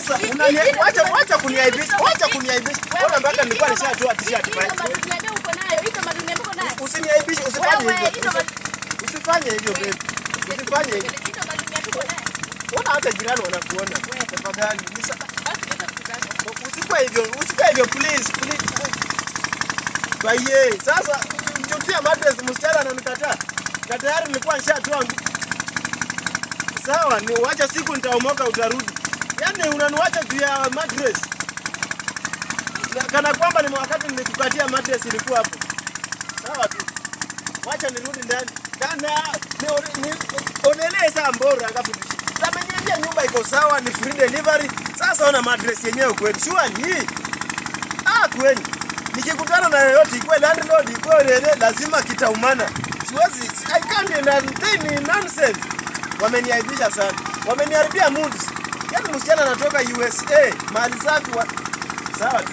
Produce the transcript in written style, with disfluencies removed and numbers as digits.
Sasa wacha kuniaibisha. Bora mpaka nilikuwa nishatoa t-shirt pale. Usiniaibishe, usifanye hivyo baby. Usifanye hivyo. Ona hata jirani wanakuona. Tafadhali. Usikuwe hivyo please. Baye, sasa mchutia mattress msichana ananikataa. Na tayari nilikuwa nishatoa. Sawa, ni wacha siku nitaomoka utarudi. Yaani unaniacha juu ya mattress. Kana kwamba ni wakati nilikukatia mattress ilikuwa hapo. Sawa tu. Wacha nirudi ndani. Onelee saa mbora akafutisha. Sasa mwenyewe nyumba iko sawa, ni free delivery. Sasa ona mattress yenyewe kweli. Shua hii. Kweli. Nikikutana na yoyote ikuwe landlord ikuwe rere lazima kitaumana. Siwezi, I can't entertain nonsense. Wameniaibisha sana. Wameniharibia moods. Yaani msichana anatoka USA, mahali safi. Sawa tu.